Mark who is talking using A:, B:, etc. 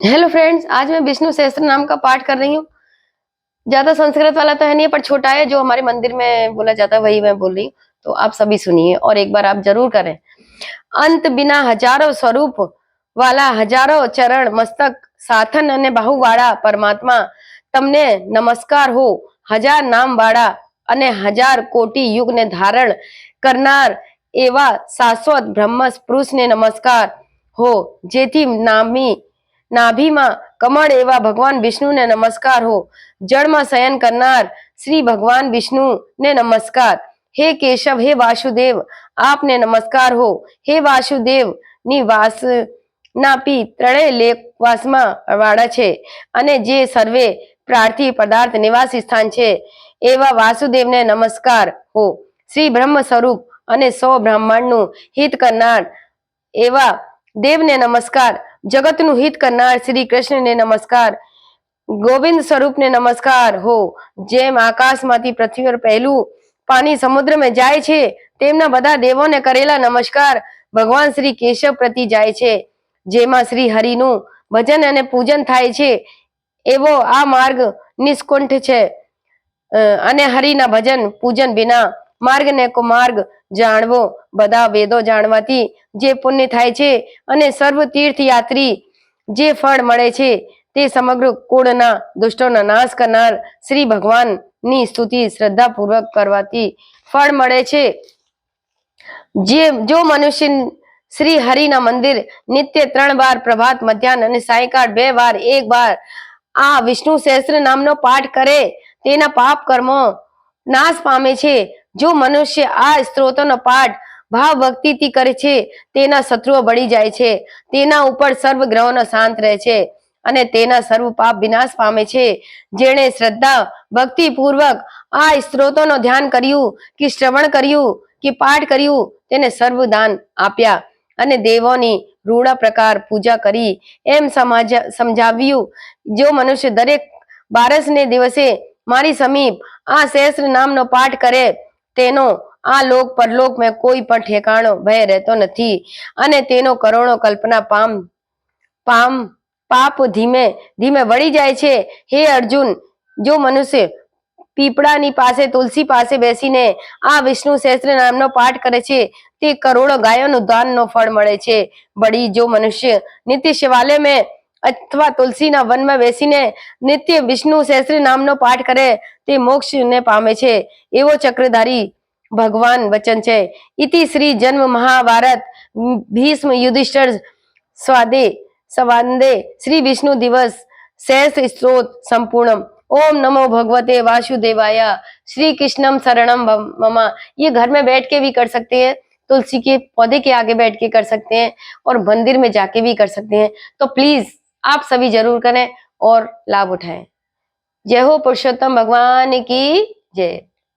A: Hello friends, आज मैं विष्णु सहस्त्र नाम का पाठ कर रही हूँ। ज्यादा संस्कृत वाला तो है नहीं, पर छोटा है जो हमारे मंदिर में बोला जाता है, वही मैं बोल रही हूँ। तो आप सभी सुनिए और एक बार आप जरूर करें। अंत बिना हजारों स्वरूप वाला, हजारों चरण मस्तक साथन अने बाहुवाड़ा परमात्मा, तमने नमस्कार हो। हजार नाम वाड़ा अने हजार कोटि युग ने धारण करनार एवा शाश्वत ब्रह्म पुरुष ने नमस्कार हो। जेथी नामी नाभीમાં કમળ એવા ભગવાન વિષ્ણુને નમસ્કાર હો। જળમાં શયન કરનાર શ્રી ભગવાન વિષ્ણુને નમસ્કાર। હે કેશવ, હે વાસુદેવ, આપને નમસ્કાર હો। હે વાસુદેવ ની વાસ નાપી ત્રણેય લેખવાસમાં વાળા છે અને જે સર્વે પ્રાર્થી પદાર્થ નિવાસી સ્થાન છે એવા વાસુદેવને નમસ્કાર હો। શ્રી બ્રહ્મ સ્વરૂપ અને સૌ બ્રહ્માંડનું હિત કરનાર એવા દેવને નમસ્કાર। જગતનું હિત કરનાર શ્રી કૃષ્ણને નમસ્કાર। ગોવિંદ સ્વરૂપને નમસ્કાર હો। જેમ આકાશમાંથી પૃથ્વી પર પહેલું પાણી સમુદ્રમાં જાય છે તેમના બધા દેવોને કરેલા નમસ્કાર ભગવાન શ્રી કેશવ પ્રતિ જાય છે। જેમાં શ્રી હરિનું ભજન અને પૂજન થાય છે એવો આ માર્ગ નિષ્કુંઠ છે અને હરિના ભજન પૂજન વિના માર્ગને કુમાર્ગ જાણવો। બધા વેદો જાણવાથી જે પુણ્ય થાય છે અને સર્વ તીર્થયાત્રી જે ફળ મળે છે તે સમગ્ર કુળના દુષ્ટોનો નાશ કરનાર શ્રી ભગવાનની સ્તુતિ શ્રદ્ધાપૂર્વક કરવાથી ફળ મળે છે। જો મનુષ્ય શ્રી હરિના મંદિર નિત્ય 3 વાર પ્રભાત, મધ્યાહન અને સાયંકાળ 2 વાર 1 વાર આ વિષ્ણુ સહસ્ત્ર નામનો પાઠ કરે તેના પાપ કર્મો નાશ પામે છે। જો મનુષ્ય આ સ્ત્રોતોનો પાઠ ભાવ ભક્તિથી કરે છે તેના શત્રુઓ બળી જાય છે, તેના ઉપર સર્વ ગ્રહોનો શાંત રહે છે અને તેના સર્વ પાપ વિનાશ પામે છે। જેણે શ્રદ્ધા ભક્તિ પૂર્વક આ સ્ત્રોતોનો ધ્યાન કર્યું કે શ્રવણ કર્યું કે પાઠ કર્યું તેને સર્વ દાન આપ્યા અને દેવોની રૂડા પ્રકાર પૂજા કરી એમ સમજાવ્યું। જો મનુષ્ય દરેક બારસને દિવસે મારી સમીપ આ સહસ્ત્ર નામનો પાઠ કરે તેનો આ લોક પરલોક में કોઈ પણ ઠેકાણો ભય રહેતો નથી અને તેનો કરોડો કલ્પના પાપ ધીમે ધીમે વળી જાય છે। હે અર્જુન, જો મનુષ્ય પીપળાની પાસે તુલસી પાસે બેસીને આ વિષ્ણુ સહસ્ત્ર નામનો પાઠ કરે છે તે કરોડો ગાયોનું દાનનો ફળ મળે છે। બળી જો મનુષ્ય નિત્ય શિવાલય में अथवा तुलसीना वन में बेसीने नित्य विष्णु सहस्त्र नामनो पाठ करे ते मोक्ष ने पामे छे एवो चक्रधारी भगवान वचन छे। इति श्री जन्म महाभारत भीष्म युधिष्ठिर स्वादे श्री विष्णु दिवस सहस्त्र स्तोत्र संपूर्णम। ओम नमो भगवते वासुदेवाय। श्री कृष्णम शरणम मम। ये घर में बैठ के भी कर सकते हैं, तुलसी के पौधे के आगे बैठ के कर सकते हैं और मंदिर में जाके भी कर सकते हैं। तो प्लीज आप सभी जरूर करें और लाभ उठाएं। जय हो पुरुषोत्तम भगवान की जय।